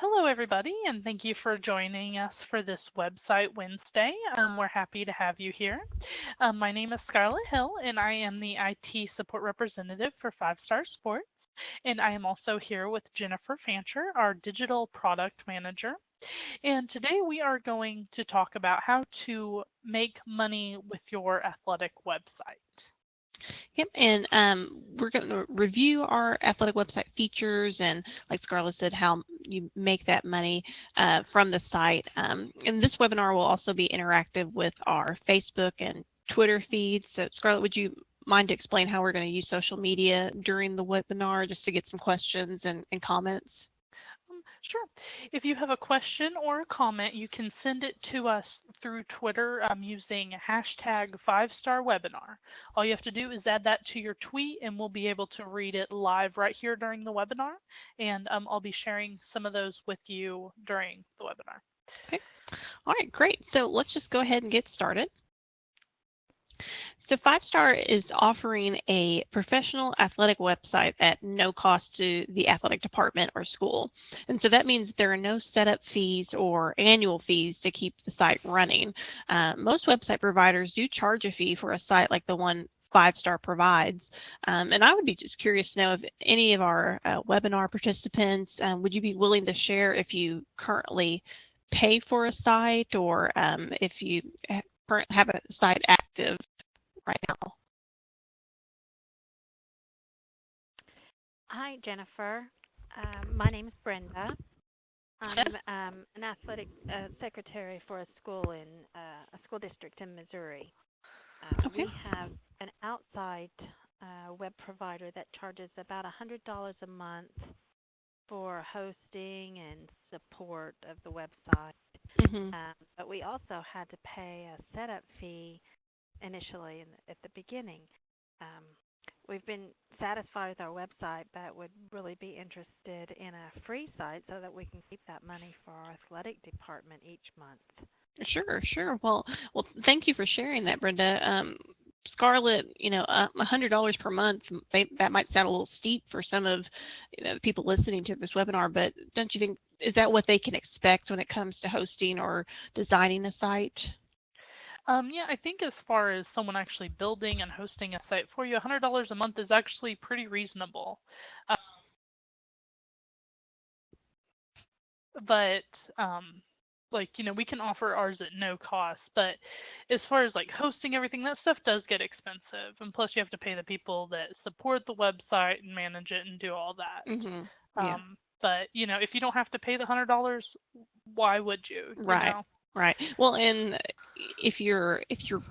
Hello, everybody, and thank you for joining us for this Website Wednesday. We're happy to have you here. My name is Scarlett Hill, and I am the IT support representative for Five Star Sports. And I am also here with Jennifer Fancher, our digital product manager. And today we are going to talk about how to make money with your athletic website. Yep, and we're going to review our athletic website features and, like Scarlett said, how you make that money from the site. And this webinar will also be interactive with our Facebook and Twitter feeds. So, Scarlett, would you mind to explain how we're going to use social media during the webinar just to get some questions and comments? Sure. If you have a question or a comment, you can send it to us through Twitter using hashtag 5StarWebinar. All you have to do is add that to your tweet, and we'll be able to read it live right here during the webinar. And I'll be sharing some of those with you during the webinar. Okay. All right, great. So let's just go ahead and get started. So Five Star is offering a professional athletic website at no cost to the athletic department or school. And so that means there are no setup fees or annual fees to keep the site running. Most website providers do charge a fee for a site like the one Five Star provides. And I would be just curious to know if any of our webinar participants, would you be willing to share if you currently pay for a site or if you have a site active right now? Hi, Jennifer. My name is Brenda. I'm an athletic secretary for a school in a school district in Missouri. Okay. We have an outside web provider that charges about $100 a month for hosting and support of the website. Mm-hmm. But we also had to pay a setup fee initially at the beginning. We've been satisfied with our website, but would really be interested in a free site so that we can keep that money for our athletic department each month. Sure. Well, thank you for sharing that, Brenda. Scarlett, $100 per month, that might sound a little steep for some of the people listening to this webinar, but don't you think, is that what they can expect when it comes to hosting or designing a site? Yeah, I think as far as someone actually building and hosting a site for you, $100 a month is actually pretty reasonable. But we can offer ours at no cost. But as far as like hosting everything, that stuff does get expensive, and plus you have to pay the people that support the website and manage it and do all that. Mm-hmm. Yeah. But if you don't have to pay the $100, why would you? Right. Right. Well, and if you're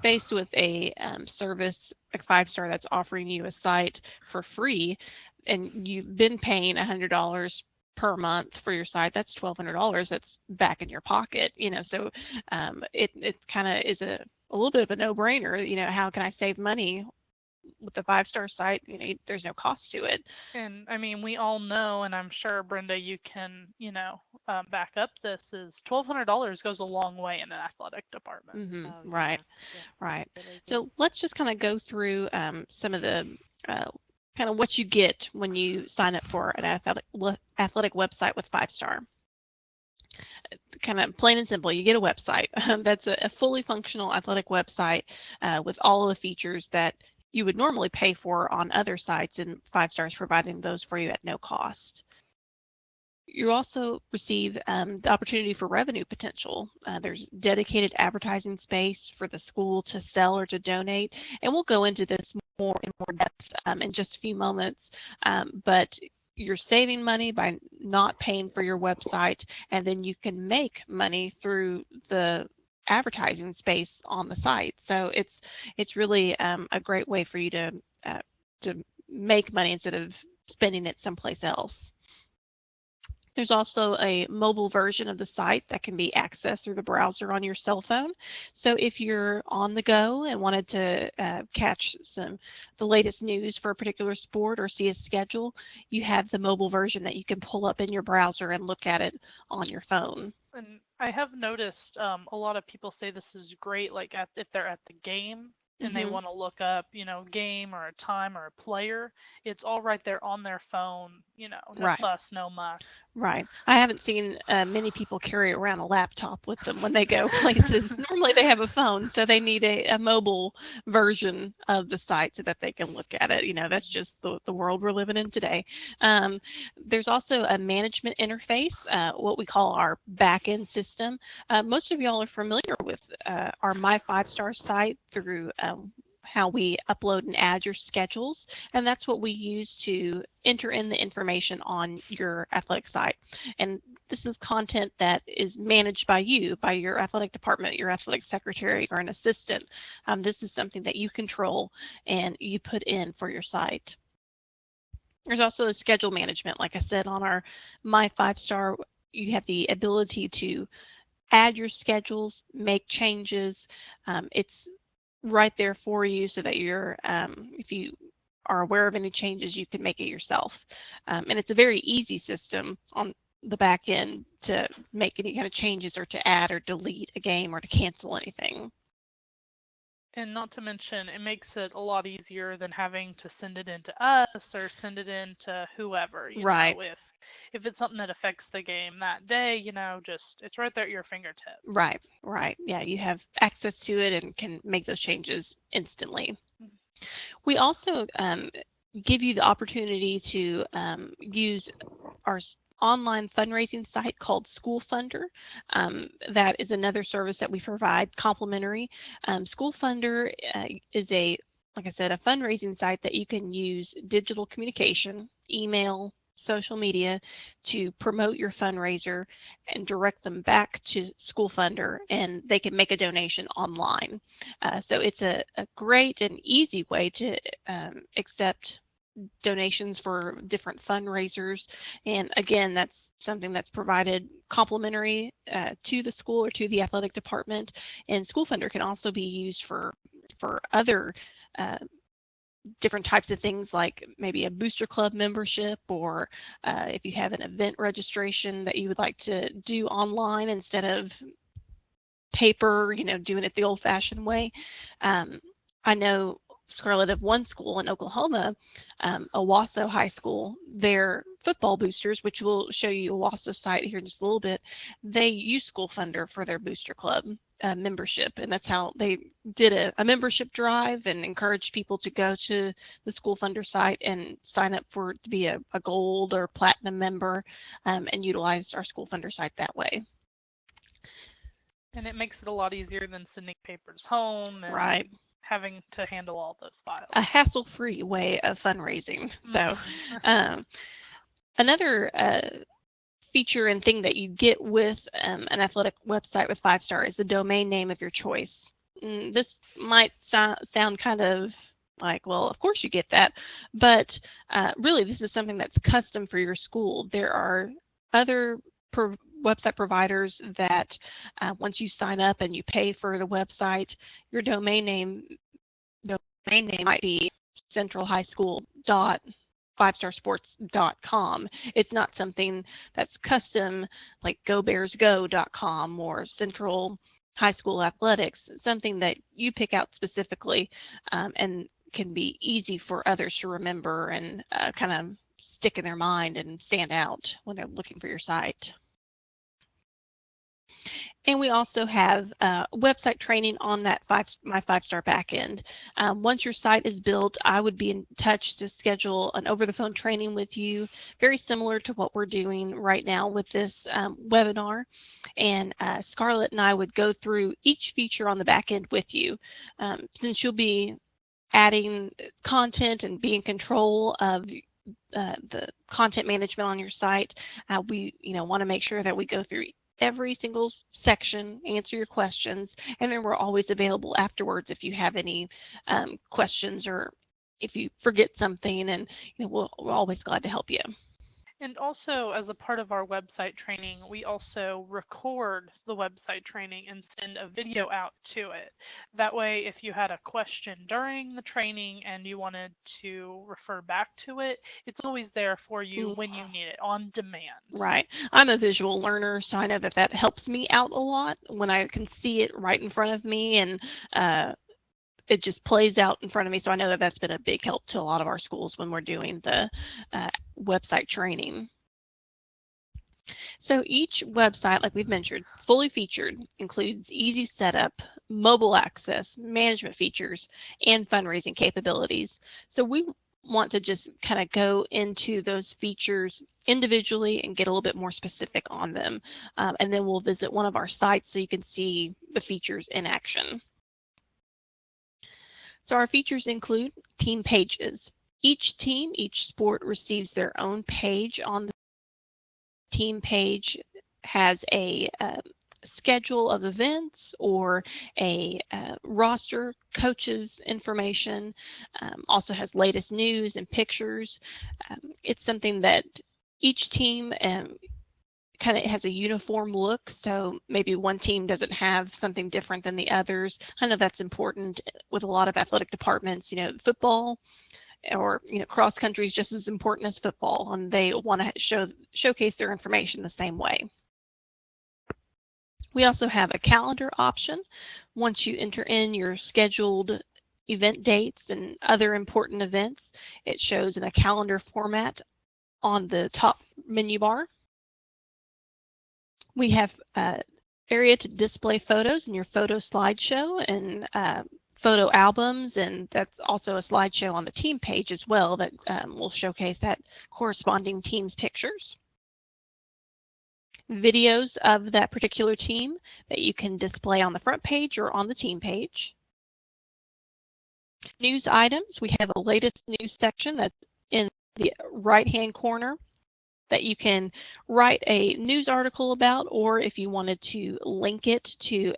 faced with a service like Five Star that's offering you a site for free, and you've been paying $100 per month for your site, that's $1,200 that's back in your pocket. So it kind of is a little bit of a no-brainer. How can I save money with the Five Star site? There's no cost to it. And I mean, we all know, and I'm sure Brenda, you can, back up this, is $1,200 goes a long way in an athletic department. Mm-hmm. Oh, yeah. Right. Yeah. Right. Really So let's just kind of go through some of the kind of what you get when you sign up for an athletic website with Five Star. Kind of plain and simple, you get a website. That's a fully functional athletic website with all of the features that you would normally pay for on other sites, and Five Star is providing those for you at no cost. You also receive the opportunity for revenue potential. There's dedicated advertising space for the school to sell or to donate, and we'll go into this in more depth in just a few moments. But you're saving money by not paying for your website, and then you can make money through the advertising space on the site. So it's really a great way for you to make money instead of spending it someplace else. There's also a mobile version of the site that can be accessed through the browser on your cell phone. So if you're on the go and wanted to catch the latest news for a particular sport or see a schedule, you have the mobile version that you can pull up in your browser and look at it on your phone. And I have noticed a lot of people say this is great, like if they're at the game and they want to look up, game or a time or a player, it's all right there on their phone, no Right. fuss, no muss. Right. I haven't seen many people carry around a laptop with them when they go places. Normally they have a phone, so they need a mobile version of the site so that they can look at it. That's just the world we're living in today. There's also a management interface, what we call our back-end system. Most of y'all are familiar with our My 5-Star site through how we upload and add your schedules, and that's what we use to enter in the information on your athletic site. And this is content that is managed by you, by your athletic department, your athletic secretary, or an assistant. This is something that you control and you put in for your site. There's also a schedule management. Like I said, on our My 5-Star, you have the ability to add your schedules, make changes. It's right there for you so that you're, if you are aware of any changes, you can make it yourself. And it's a very easy system on the back end to make any kind of changes or to add or delete a game or to cancel anything. And not to mention, it makes it a lot easier than having to send it in to us or send it in to whoever. Right. If it's something that affects the game that day, just it's right there at your fingertips. Right. Yeah, you have access to it and can make those changes instantly. We also give you the opportunity to use our online fundraising site called School Funder. That is another service that we provide complimentary. School Funder is like I said, a fundraising site that you can use digital communication, email, social media to promote your fundraiser and direct them back to School Funder, and they can make a donation online. So it's a great and easy way to accept donations for different fundraisers. And again, that's something that's provided complimentary to the school or to the athletic department. And School Funder can also be used for other different types of things, like maybe a booster club membership, or if you have an event registration that you would like to do online instead of paper, doing it the old-fashioned way. I know, Scarlett, of one school in Oklahoma, Owasso High School, their football boosters, which we'll show you Owasso's site here in just a little bit, they use School Funder for their booster club membership, and that's how they did a membership drive and encouraged people to go to the School Funder site and sign up to be a gold or platinum member, and utilized our School Funder site that way. And it makes it a lot easier than sending papers home and right. having to handle all those files. A hassle-free way of fundraising. So another feature and thing that you get with an athletic website with 5-Star is the domain name of your choice. This might sound kind of like, well, of course you get that, but really this is something that's custom for your school. There are other website providers that once you sign up and you pay for the website, your domain name might be centralhighschool.5starsports.com. It's not something that's custom like gobearsgo.com or Central High School Athletics. It's something that you pick out specifically and can be easy for others to remember and kind of stick in their mind and stand out when they're looking for your site. And we also have website training on that My 5-Star backend. Once your site is built, I would be in touch to schedule an over-the-phone training with you, very similar to what we're doing right now with this webinar. And Scarlett and I would go through each feature on the backend with you. Since you'll be adding content and be in control of the content management on your site, we want to make sure that we go through every single section, answer your questions, and then we're always available afterwards if you have any questions or if you forget something, and we're always glad to help you. And also, as a part of our website training, we also record the website training and send a video out to it. That way, if you had a question during the training and you wanted to refer back to it, it's always there for you when you need it, on demand. Right. I'm a visual learner, so I know that helps me out a lot when I can see it right in front of me, and it just plays out in front of me. So I know that's been a big help to a lot of our schools when we're doing the website training. So each website, like we've mentioned, fully featured, includes easy setup, mobile access, management features, and fundraising capabilities. So we want to just kind of go into those features individually and get a little bit more specific on them. And then we'll visit one of our sites so you can see the features in action. So our features include team pages. Each team, each sport receives their own page. On the team page has a schedule of events or a roster, coaches information, also has latest news and pictures. It's something that each team kind of has a uniform look, so maybe one team doesn't have something different than the others. I know that's important with a lot of athletic departments. Football or cross country is just as important as football, and they want to showcase their information the same way. We also have a calendar option. Once you enter in your scheduled event dates and other important events, it shows in a calendar format on the top menu bar. We have an area to display photos in your photo slideshow and photo albums, and that's also a slideshow on the team page as well that will showcase that corresponding team's pictures. Videos of that particular team that you can display on the front page or on the team page. News items, we have a latest news section that's in the right-hand corner that you can write a news article about, or if you wanted to link it to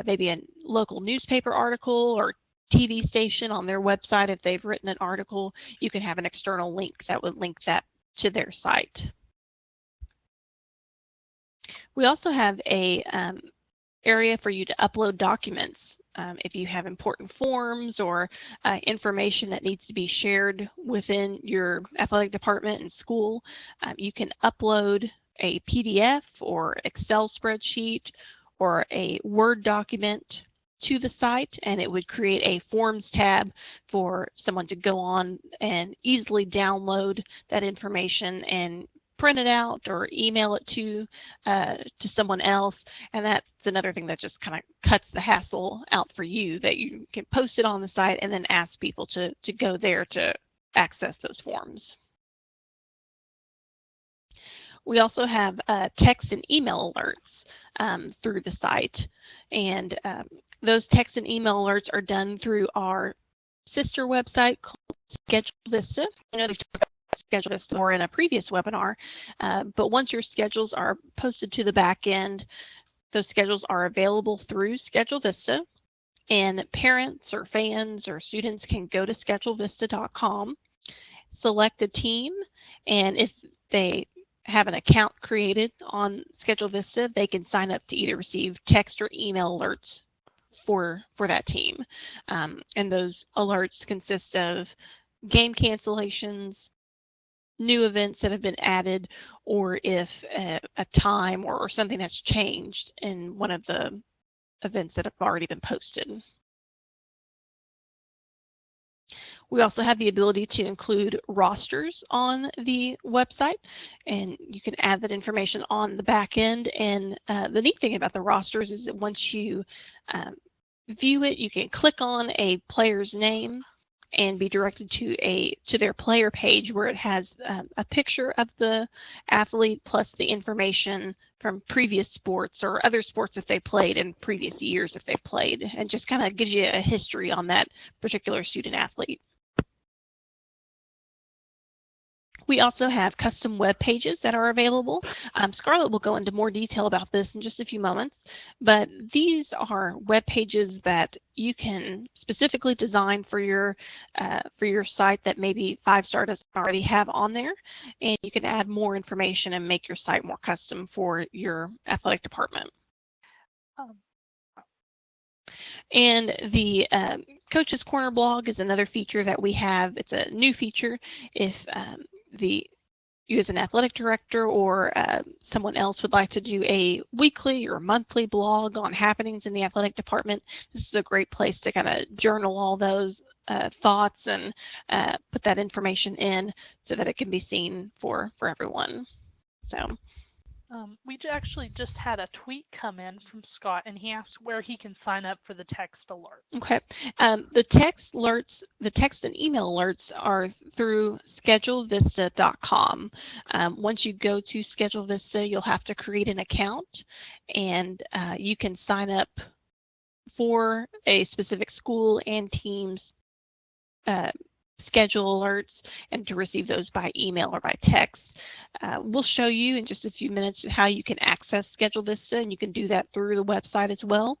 maybe a local newspaper article or TV station on their website, if they've written an article, you can have an external link that would link that to their site. We also have a area for you to upload documents. If you have important forms or information that needs to be shared within your athletic department and school, you can upload a PDF or Excel spreadsheet or a Word document to the site, and it would create a Forms tab for someone to go on and easily download that information and print it out or email it to someone else. And that's another thing that just kind of cuts the hassle out for you, that you can post it on the site and then ask people to go there to access those forms. We also have text and email alerts through the site, and those text and email alerts are done through our sister website called Schedule Vista. I know they talked about Schedule Vista more in a previous webinar, but once your schedules are posted to the back end, those schedules are available through Schedule Vista, and parents or fans or students can go to schedulevista.com, select a team, and if they have an account created on Schedule Vista, they can sign up to either receive text or email alerts for that team. And those alerts consist of game cancellations, new events that have been added, or if a time or something has changed in one of the events that have already been posted. We also have the ability to include rosters on the website, and you can add that information on the back end. And the neat thing about the rosters is that once you view it, you can click on a player's name and be directed to their player page, where it has a picture of the athlete plus the information from previous sports or other sports that they played in previous years if they played, and just kind of gives you a history on that particular student athlete. We also have custom web pages that are available. Scarlett will go into more detail about this in just a few moments, but these are web pages that you can specifically design for your site that maybe 5-Star doesn't already have on there, and you can add more information and make your site more custom for your athletic department. And the Coach's Corner blog is another feature that we have. It's a new feature. If you as an athletic director or someone else would like to do a weekly or monthly blog on happenings in the athletic department, this is a great place to kind of journal all those thoughts and put that information in so that it can be seen for everyone. So Actually just had a tweet come in from Scott, and he asked where he can sign up for the text alerts. Okay. The text alerts, the text and email alerts are through schedulevista.com. Once you go to Schedule Vista, you'll have to create an account, and you can sign up for a specific school and team's schedule alerts and to receive those by email or by text. We'll show you in just a few minutes how you can access Schedule Vista, and you can do that through the website as well.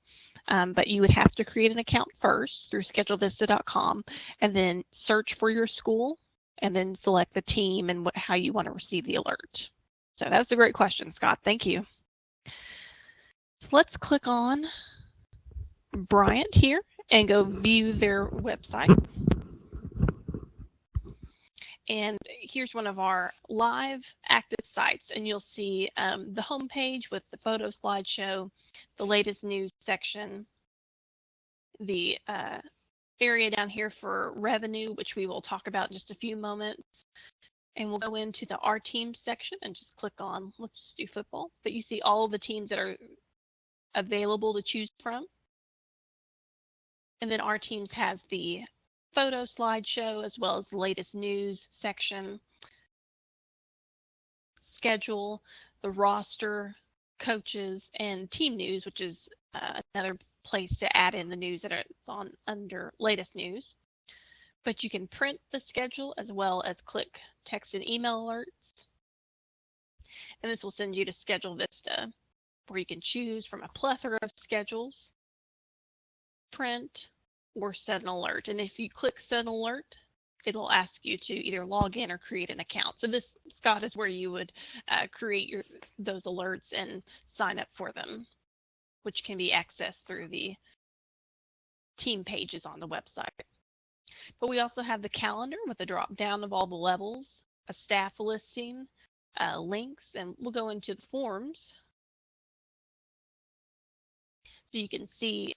But you would have to create an account first through schedulevista.com and then search for your school and then select the team and how you want to receive the alert. So that's a great question, Scott. Thank you. So let's click on Bryant here and go view their website. And here's one of our live active sites, and you'll see the home page with the photo slideshow, the latest news section, the area down here for revenue, which we will talk about in just a few moments. And we'll go into the Our Teams section and just click on, let's just do football. But you see all of the teams that are available to choose from. And then Our Teams has the photo slideshow as well as the latest news section, schedule, the roster, coaches, and team news, which is another place to add in the news that are on under latest news. But you can print the schedule as well as click text and email alerts. And this will send you to Schedule Vista, where you can choose from a plethora of schedules, print, or set an alert. And if you click set an alert, it'll ask you to either log in or create an account. So this, Scott, is where you would create those alerts and sign up for them, which can be accessed through the team pages on the website. But we also have the calendar with a drop down of all the levels, a staff listing, links, and we'll go into the forms. So you can see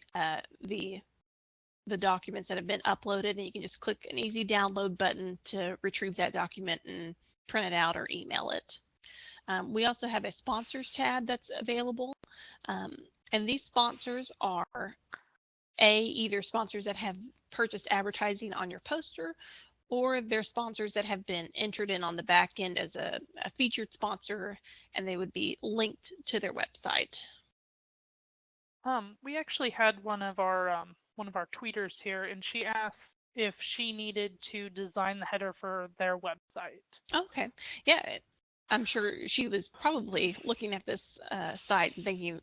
the documents that have been uploaded, and you can just click an easy download button to retrieve that document and print it out or email it. We also have a sponsors tab that's available, and these sponsors are either sponsors that have purchased advertising on your poster, or they're sponsors that have been entered in on the back end as a featured sponsor, and they would be linked to their website. We actually had one of our tweeters here, and she asked if she needed to design the header for their website. Okay, yeah, I'm sure she was probably looking at this site and thinking,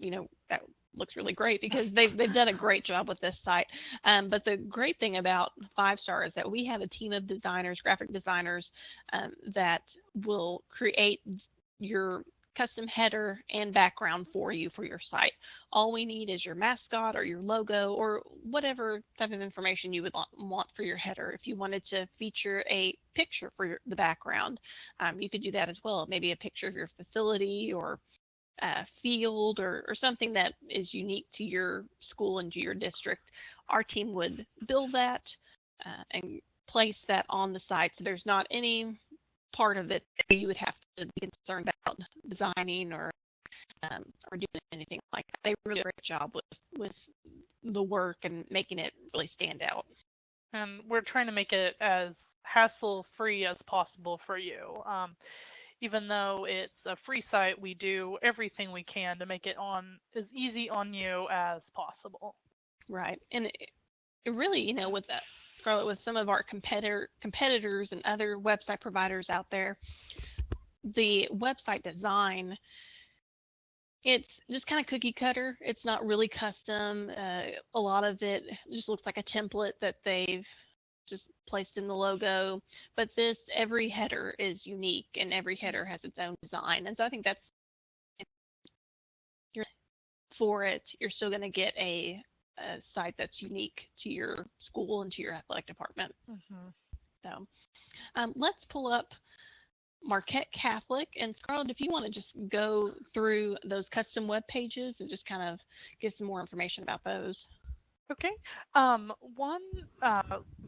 that looks really great, because they've done a great job with this site. But the great thing about 5-Star is that we have a team of designers, graphic designers, that will create your custom header and background for you for your site. All we need is your mascot or your logo or whatever type of information you would want for your header. If you wanted to feature a picture for the background, you could do that as well. Maybe a picture of your facility or field or something that is unique to your school and to your district. Our team would build that and place that on the site, so there's not any part of it that you would have to be concerned about designing or doing anything like that. They really do a great job with the work and making it really stand out. And we're trying to make it as hassle-free as possible for you. Even though it's a free site, we do everything we can to make it as easy on you as possible. Right. And it really, with that, Scarlett, with some of our competitors and other website providers out there, the website design, it's just kind of cookie cutter. It's not really custom. A lot of it just looks like a template that they've just placed in the logo. But every header is unique, and every header has its own design. And so I think that's, for it, you're still going to get a site that's unique to your school and to your athletic department. Mm-hmm. So let's pull up Marquette Catholic. And Scarlett, if you want to just go through those custom web pages and just kind of give some more information about those. Okay.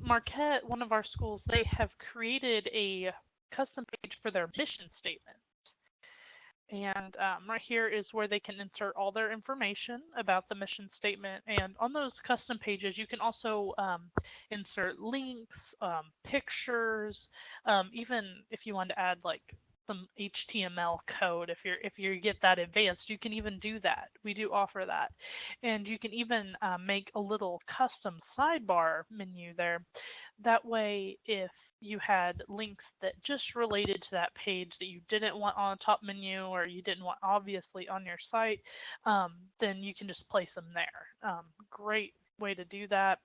Marquette, one of our schools, they have created a custom page for their mission statement. And right here is where they can insert all their information about the mission statement. And on those custom pages, you can also insert links, pictures, even if you want to add like some HTML code. If you get that advanced, you can even do that. We do offer that, and you can even make a little custom sidebar menu there. That way, if you had links that just related to that page that you didn't want on the top menu or you didn't want obviously on your site, then you can just place them there. Great way to do that.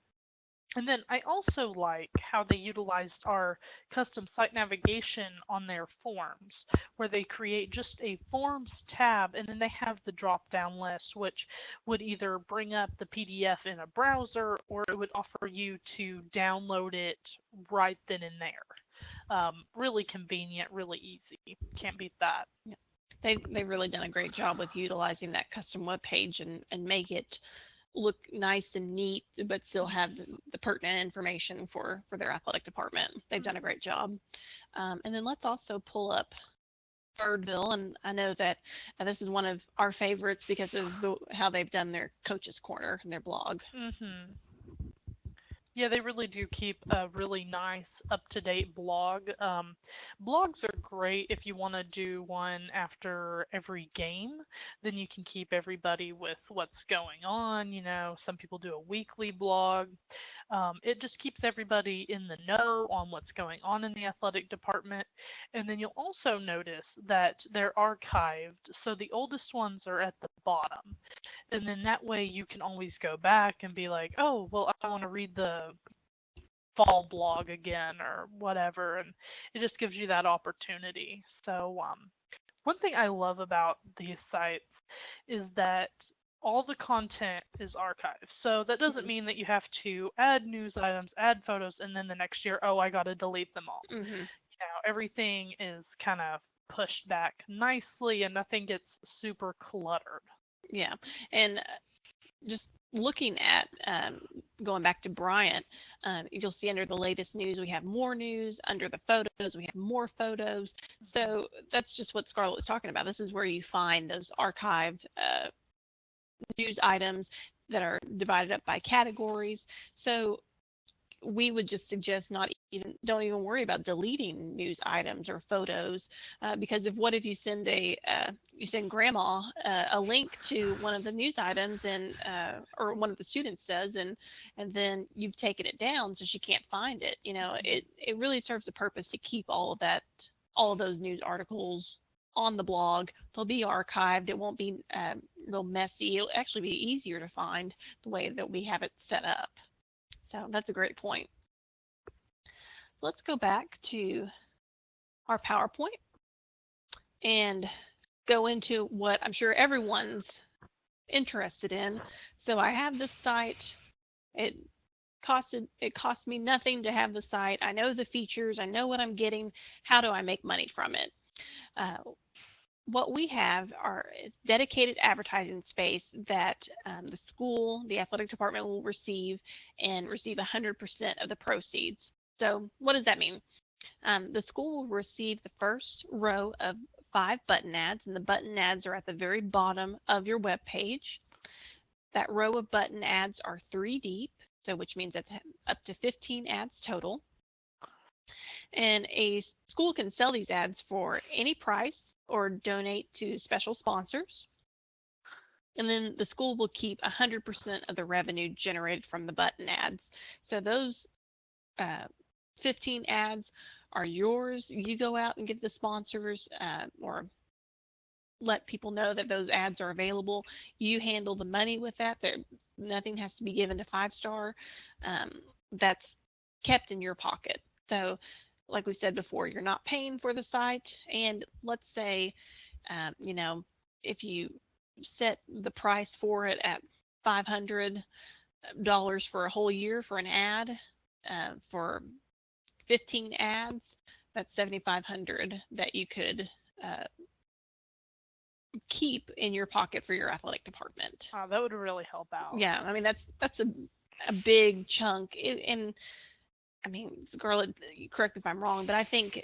And then I also like how they utilized our custom site navigation on their forms, where they create just a forms tab and then they have the drop down list, which would either bring up the PDF in a browser or it would offer you to download it right then and there. Really convenient, really easy. Can't beat that. Yeah. They've really done a great job with utilizing that custom web page and make it look nice and neat, but still have the pertinent information for their athletic department. They've done a great job. And then let's also pull up Birdville, and I know that this is one of our favorites because of how they've done their Coaches Corner and their blog. Mm-hmm. Yeah, they really do keep a really nice, up-to-date blog. Blogs are great if you want to do one after every game. Then you can keep everybody with what's going on. You know, some people do a weekly blog. It just keeps everybody in the know on what's going on in the athletic department. And then you'll also notice that they're archived. So the oldest ones are at the bottom. And then that way you can always go back and be like, oh, well, I want to read the fall blog again or whatever. And it just gives you that opportunity. So one thing I love about these sites is that all the content is archived. So that doesn't mean that you have to add news items, add photos, and then the next year, oh, I got to delete them all. Mm-hmm. You know, everything is kind of pushed back nicely and nothing gets super cluttered. Yeah, and just looking at going back to Bryant, you'll see under the latest news we have more news. Under the photos we have more photos. So that's just what Scarlett was talking about. This is where you find those archived news items that are divided up by categories. So we would just suggest don't even worry about deleting news items or photos because what if you send grandma a link to one of the news items and or one of the students does and then you've taken it down so she can't find it. You know, it really serves the purpose to keep all of those news articles on the blog. They'll be archived. It won't be real messy. It'll actually be easier to find the way that we have it set up. So that's a great point. Let's go back to our PowerPoint and go into what I'm sure everyone's interested in. So I have this site. It cost me nothing to have the site. I know the features. I know what I'm getting. How do I make money from it? What we have is dedicated advertising space that the school, the athletic department will receive 100% of the proceeds. So what does that mean? The school will receive the first row of 5 button ads, and the button ads are at the very bottom of your web page. That row of button ads are 3 deep, so which means that's up to 15 ads total. And a school can sell these ads for any price or donate to special sponsors. And then the school will keep 100% of the revenue generated from the button ads. So those 15 ads are yours. You go out and get the sponsors or let people know that those ads are available. You handle the money with that. Nothing has to be given to 5-Star. That's kept in your pocket. So like we said before, you're not paying for the site. And let's say, if you set the price for it at $500 for a whole year for an ad, for 15 ads, that's $7,500 that you could keep in your pocket for your athletic department. Oh, that would really help out. Yeah, I mean that's a big chunk. And I mean, Scarlett, correct me if I'm wrong, but I think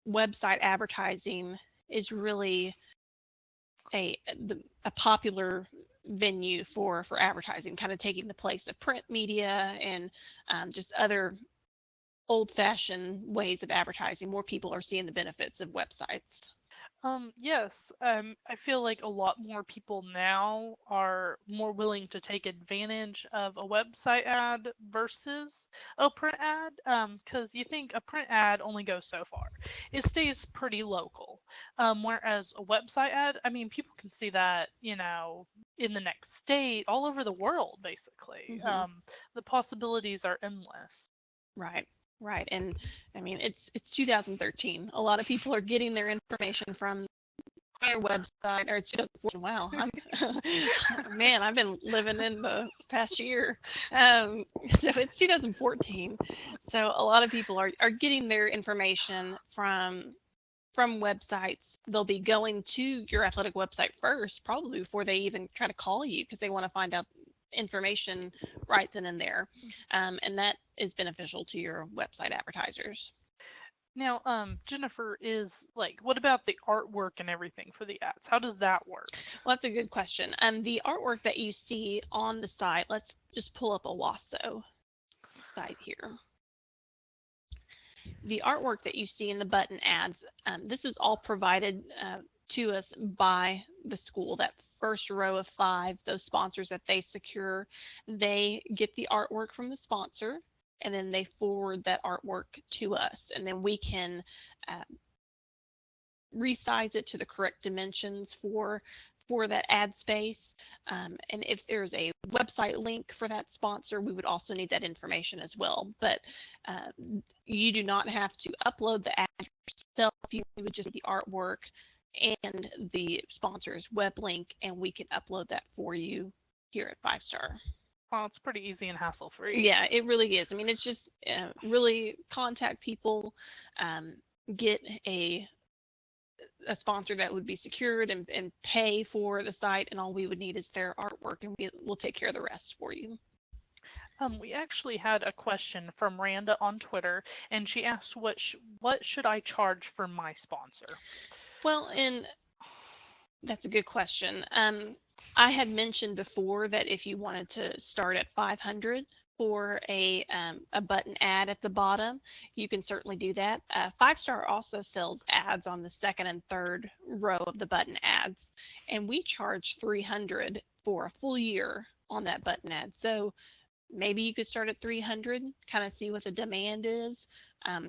website advertising is really a a popular venue for advertising, kind of taking the place of print media and just other old-fashioned ways of advertising. More people are seeing the benefits of websites. Yes, I feel like a lot more people now are more willing to take advantage of a website ad versus a print ad, because you think a print ad only goes so far. It stays pretty local, whereas a website ad, I mean, people can see that, in the next state, all over the world, basically. Hmm. The possibilities are endless. Right, right. And I mean, it's 2013. A lot of people are getting their information from their website, or it's 2014. Wow, man, I've been living in the past year. So it's 2014. So a lot of people are getting their information from websites. They'll be going to your athletic website first, probably before they even try to call you, because they want to find out information right then and there. And that is beneficial to your website advertisers. Now, Jennifer, what about the artwork and everything for the ads? How does that work? Well, that's a good question. The artwork that you see on the site, let's just pull up a WASO site here. The artwork that you see in the button ads, this is all provided to us by the school. That first row of 5, those sponsors that they secure, they get the artwork from the sponsor, and then they forward that artwork to us, and then we can resize it to the correct dimensions for that ad space. And if there's a website link for that sponsor, we would also need that information as well. But you do not have to upload the ad yourself. You would just need the artwork and the sponsor's web link, and we can upload that for you here at 5 Star. Well, it's pretty easy and hassle-free. Yeah, it really is. I mean, it's just really contact people, get a sponsor that would be secured and pay for the site, and all we would need is their artwork, and we'll take care of the rest for you. We actually had a question from Randa on Twitter, and she asked, what should I charge for my sponsor? Well, and that's a good question. I had mentioned before that if you wanted to start at $500 for a button ad at the bottom, you can certainly do that. 5 Star also sells ads on the second and third row of the button ads, and we charge $300 for a full year on that button ad. So maybe you could start at $300, kind of see what the demand is.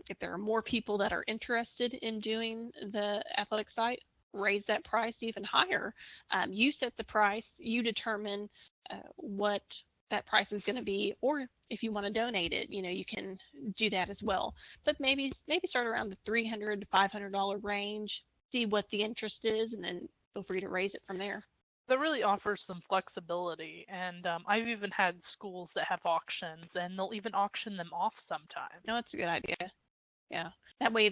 If there are more people that are interested in doing the athletic site, raise that price even higher. You set the price, you determine what that price is going to be, or if you want to donate it, you can do that as well. But maybe start around the $300 to $500 range, see what the interest is, and then feel free to raise it from there. That really offers some flexibility, and I've even had schools that have auctions, and they'll even auction them off sometimes. No, it's a good idea. Yeah, that way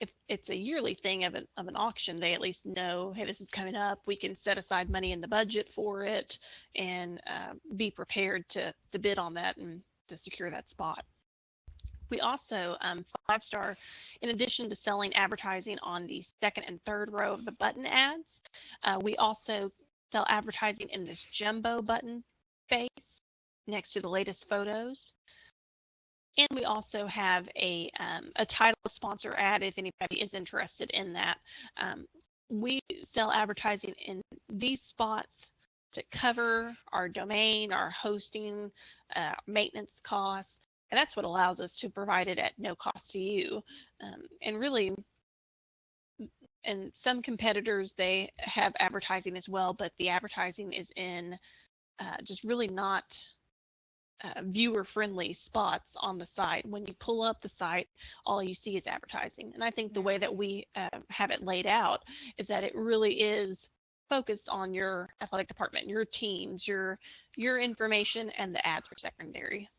if it's a yearly thing of an auction, they at least know, hey, this is coming up. We can set aside money in the budget for it and be prepared to bid on that and to secure that spot. We also, 5 Star, in addition to selling advertising on the second and third row of the button ads, we also sell advertising in this jumbo button space next to the latest photos. And we also have a title sponsor ad if anybody is interested in that. We sell advertising in these spots to cover our domain, our hosting, maintenance costs, and that's what allows us to provide it at no cost to you. And really, and some competitors, they have advertising as well, but the advertising is in just really not viewer-friendly spots on the site. When you pull up the site, all you see is advertising. And I think the way that we have it laid out is that it really is focused on your athletic department, your teams, your information, and the ads are secondary.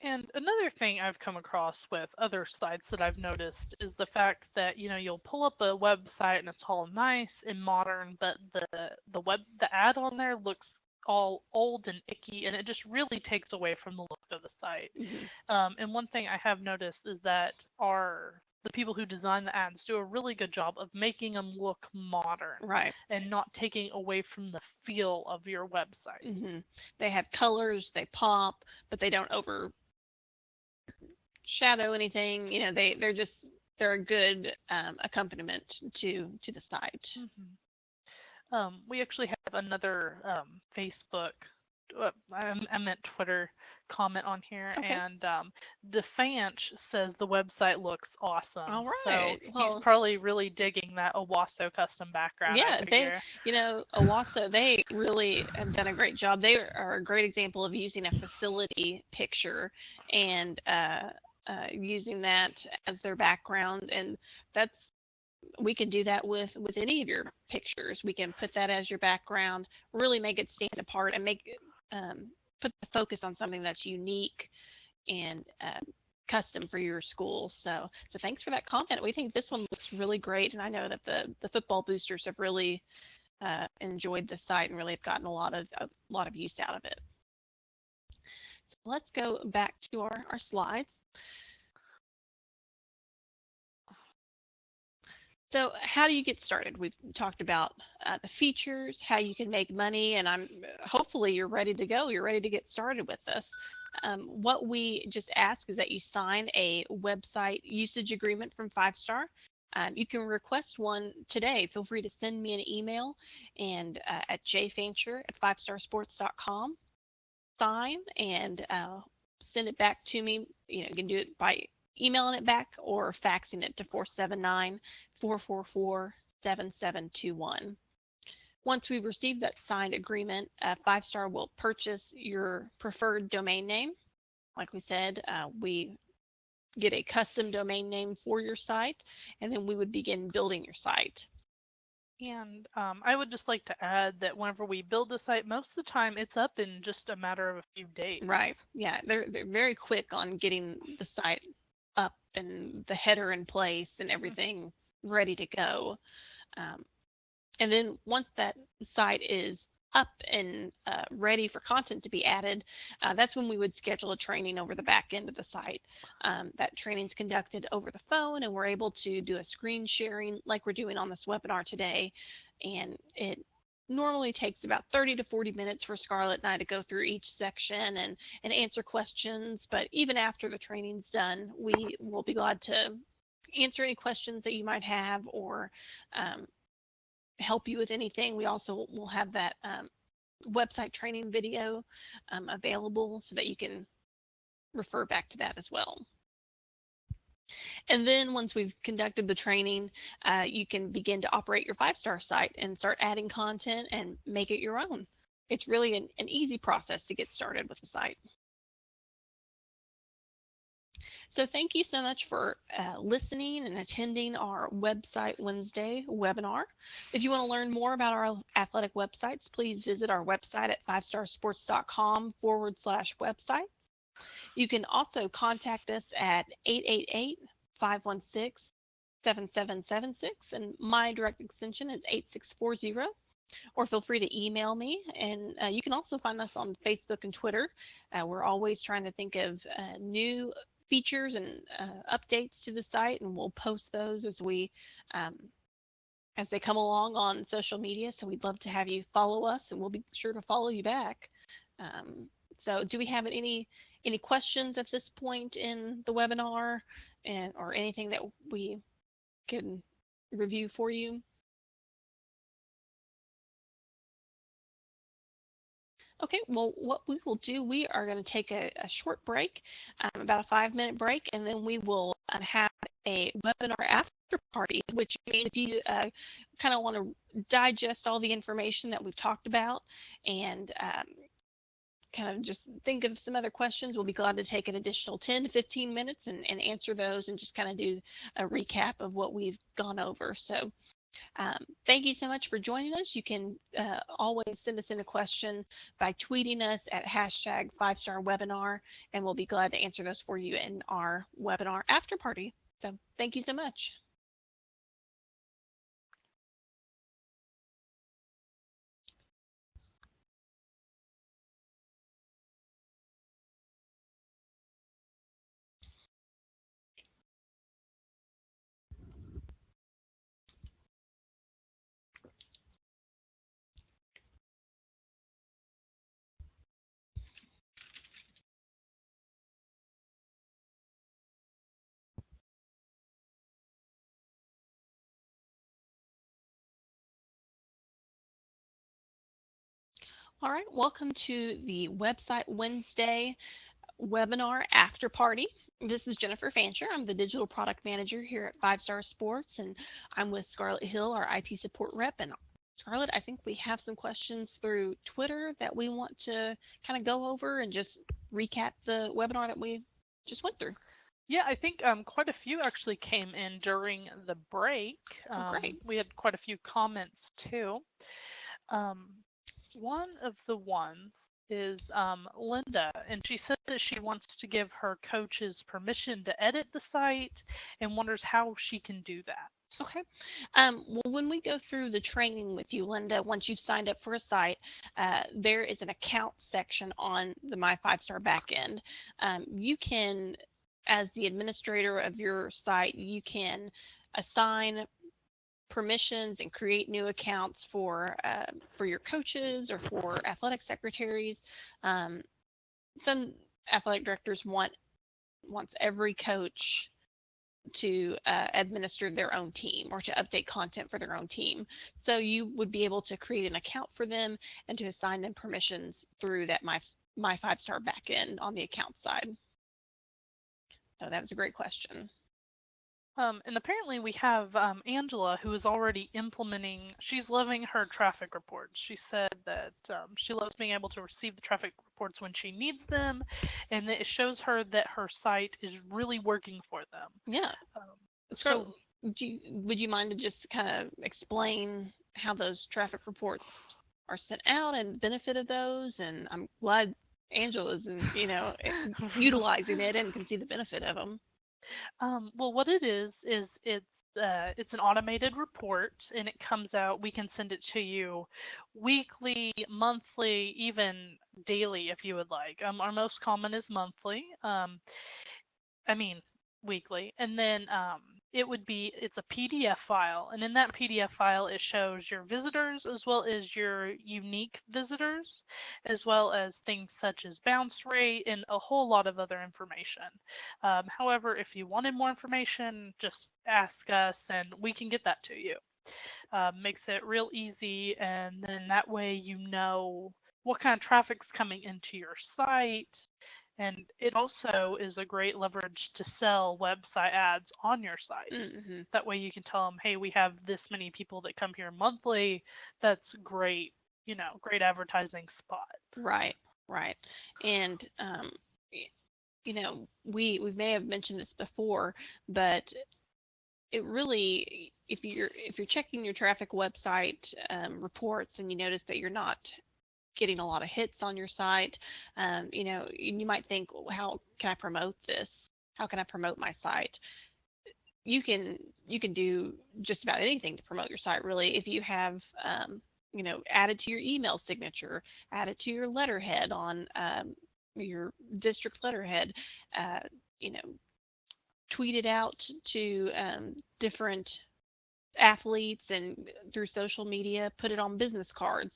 And another thing I've come across with other sites that I've noticed is the fact that, you'll pull up a website and it's all nice and modern, but the ad on there looks all old and icky, and it just really takes away from the look of the site. Mm-hmm. And one thing I have noticed is that the people who design the ads do a really good job of making them look modern, Right. and not taking away from the feel of your website. Mhm. They have colors, they pop, but they don't overshadow anything. You know, they're a good accompaniment to the site. We actually have another Facebook, I meant Twitter comment on here, Okay. and DeFanch says the website looks awesome. All So right. he's Well, probably really digging that Owasso custom background, I yeah, figure. Owasso, they really have done a great job. They are a great example of using a facility picture and using that as their background, and that's we can do that with any of your pictures. We can put that as your background, really make it stand apart, and make put the focus on something that's unique and custom for your school. So thanks for that comment. We think this one looks really great, and I know that the football boosters have really enjoyed the site and really have gotten a lot of use out of it. So let's go back to our slides. So how do you get started? We've talked about the features, how you can make money, and hopefully you're ready to go. You're ready to get started with this. What we just ask is that you sign a website usage agreement from 5-Star. You can request one today. Feel free to send me an email and at jfancher@5starsports.com. Sign and send it back to me. You can do it by emailing it back or faxing it to 479-444-7721. Once we receive that signed agreement, 5-Star will purchase your preferred domain name. Like we said, we get a custom domain name for your site, and then we would begin building your site. And I would just like to add that whenever we build a site, most of the time it's up in just a matter of a few days. Right. Yeah, they're very quick on getting the site up and the header in place and everything ready to go. And then once that site is up and ready for content to be added, that's when we would schedule a training over the back end of the site. That training is conducted over the phone, and we're able to do a screen sharing like we're doing on this webinar today. And it normally takes about 30 to 40 minutes for Scarlett and I to go through each section and answer questions. But even after the training's done, we will be glad to answer any questions that you might have or help you with anything. We also will have that website training video available so that you can refer back to that as well. And then once we've conducted the training, you can begin to operate your 5-Star site and start adding content and make it your own. It's really an easy process to get started with the site. So thank you so much for listening and attending our Website Wednesday webinar. If you want to learn more about our athletic websites, please visit our website at 5starsports.com/website. You can also contact us at 888-516-7776, and my direct extension is 8640. Or feel free to email me, and you can also find us on Facebook and Twitter. We're always trying to think of new features and updates to the site, and we'll post those as they come along on social media. So we'd love to have you follow us, and we'll be sure to follow you back. So do we have any questions at this point in the webinar, or anything that we can review for you? Okay, well, what we will do, we are going to take a short break, about a 5-minute break, and then we will have a webinar after party, which means if you kind of want to digest all the information that we've talked about and kind of just think of some other questions, we'll be glad to take an additional 10 to 15 minutes and answer those and just kind of do a recap of what we've gone over. So thank you so much for joining us. You can always send us in a question by tweeting us at hashtag 5StarWebinar, and we'll be glad to answer those for you in our webinar after party. So thank you so much. All right, welcome to the Website Wednesday webinar after party. This is Jennifer Fancher. I'm the digital product manager here at Five Star Sports, and I'm with Scarlett Hill, our IT support rep. And Scarlett, I think we have some questions through Twitter that we want to kind of go over and just recap the webinar that we just went through. Yeah, I think quite a few actually came in during the break. Great. We had quite a few comments too. Um, one of the ones is Linda, and she said that she wants to give her coaches permission to edit the site and wonders how she can do that. Okay. Well, when we go through the training with you, Linda, once you've signed up for a site, there is an account section on the My Five Star backend. You can, as the administrator of your site, you can assign permissions and create new accounts for your coaches or for athletic secretaries. Some athletic directors wants every coach to administer their own team or to update content for their own team. So you would be able to create an account for them and to assign them permissions through that My Five Star backend on the account side. So that was a great question. And apparently we have Angela, who is already implementing. She's loving her traffic reports. She said that she loves being able to receive the traffic reports when she needs them, and that it shows her that her site is really working for them. Yeah. So would you mind to just kind of explain how those traffic reports are sent out and the benefit of those? And I'm glad Angela's utilizing it and can see the benefit of them. Well, what it is it's an automated report, and it comes out. We can send it to you weekly, monthly, even daily if you would like. Our most common is monthly. Weekly, and then it's a PDF file, and in that PDF file it shows your visitors as well as your unique visitors, as well as things such as bounce rate and a whole lot of other information. However, if you wanted more information, just ask us and we can get that to you. Makes it real easy, and then that way you know what kind of traffic's coming into your site. And it also is a great leverage to sell website ads on your site. Mm-hmm. That way you can tell them, hey, we have this many people that come here monthly. That's great, great advertising spot. Right. And, we may have mentioned this before, but it really, if you're checking your traffic website reports and you notice that you're not getting a lot of hits on your site, you might think, well, how can I promote this? How can I promote my site? You can do just about anything to promote your site, really. If you have, added to your email signature, added to your letterhead on your district letterhead, tweet it out to different athletes and through social media, put it on business cards,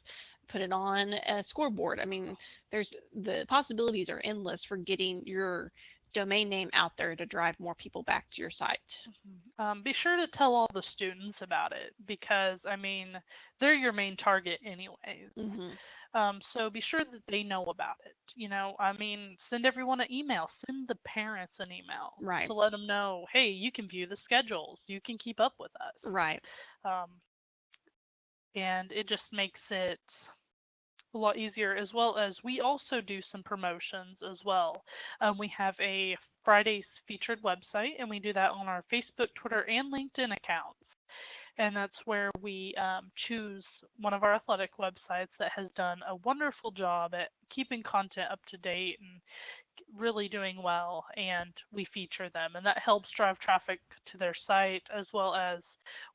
put it on a scoreboard. I mean, the possibilities are endless for getting your domain name out there to drive more people back to your site. Be sure to tell all the students about it because, they're your main target anyways. Mm-hmm. So be sure that they know about it. Send everyone an email. Send the parents an email. Right. To let them know, hey, you can view the schedules. You can keep up with us. Right. And it just makes it a lot easier, as well as we also do some promotions as well. We have a Fridays featured website, and we do that on our Facebook, Twitter, and LinkedIn accounts. And that's where we choose one of our athletic websites that has done a wonderful job at keeping content up to date and really doing well, and we feature them. And that helps drive traffic to their site, as well as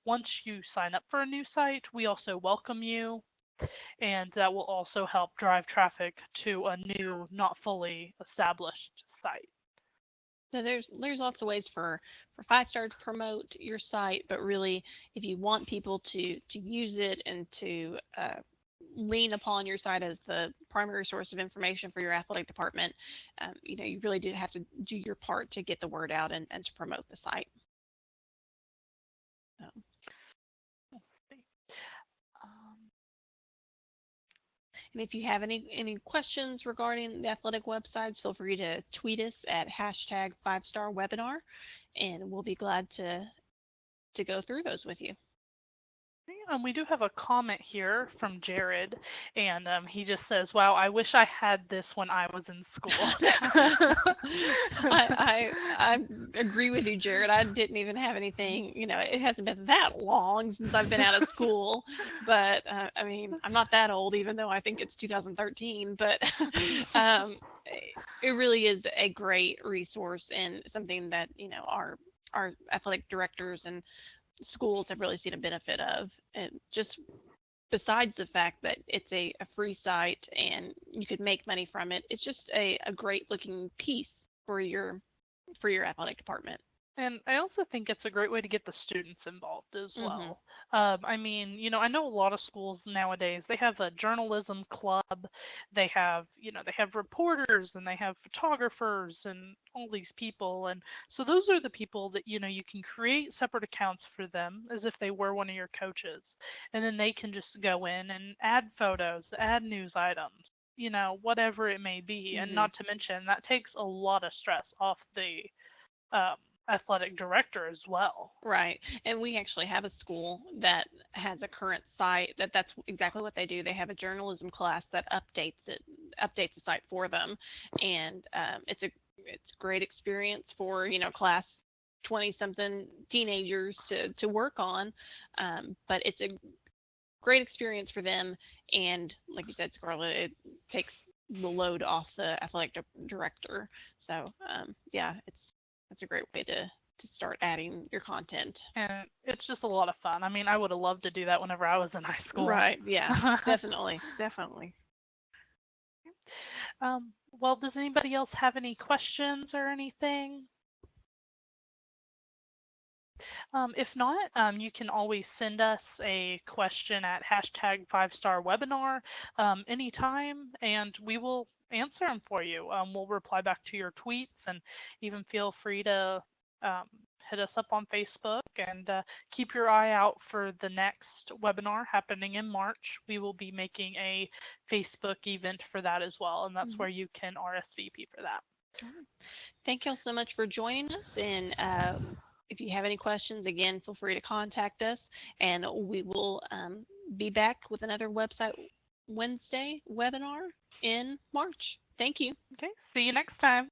once you sign up for a new site, we also welcome you, and that will also help drive traffic to a new, not fully established site. So there's lots of ways for Five Star to promote your site, but really, if you want people to use it and to lean upon your site as the primary source of information for your athletic department, you really do have to do your part to get the word out and to promote the site. And if you have any questions regarding the athletic websites, feel free to tweet us at hashtag 5-star webinar, and we'll be glad to go through those with you. We do have a comment here from Jared, and he just says, "Wow, I wish I had this when I was in school." I agree with you, Jared. I didn't even have anything. It hasn't been that long since I've been out of school, but I mean, I'm not that old, even though I think it's 2013. But it really is a great resource and something that our athletic directors and schools have really seen a benefit of, and just besides the fact that it's a free site and you could make money from it, it's just a great looking piece for your athletic department. And I also think it's a great way to get the students involved as well. I mean, I know a lot of schools nowadays, they have a journalism club, they have reporters and they have photographers and all these people. And so those are the people that, you can create separate accounts for them as if they were one of your coaches. And then they can just go in and add photos, add news items, whatever it may be. And not to mention, that takes a lot of stress off the athletic director as well. Right. And we actually have a school that has a current site that's exactly what they do. They have a journalism class that updates the site for them, and it's a great experience for class 20-something teenagers to work on, but it's a great experience for them, and like you said, Scarlett, it takes the load off the athletic director. So yeah, that's a great way to start adding your content. And it's just a lot of fun. I mean, I would have loved to do that whenever I was in high school. Right, yeah, definitely. Well, does anybody else have any questions or anything? If not, you can always send us a question at hashtag 5-star webinar anytime, and we will answer them for you. We'll reply back to your tweets, and even feel free to hit us up on Facebook, and keep your eye out for the next webinar happening in March. We will be making a Facebook event for that as well, and that's where you can RSVP for that. Thank you all so much for joining us, and if you have any questions, again, feel free to contact us, and we will be back with another Website Wednesday webinar in March. Thank you. Okay, see you next time.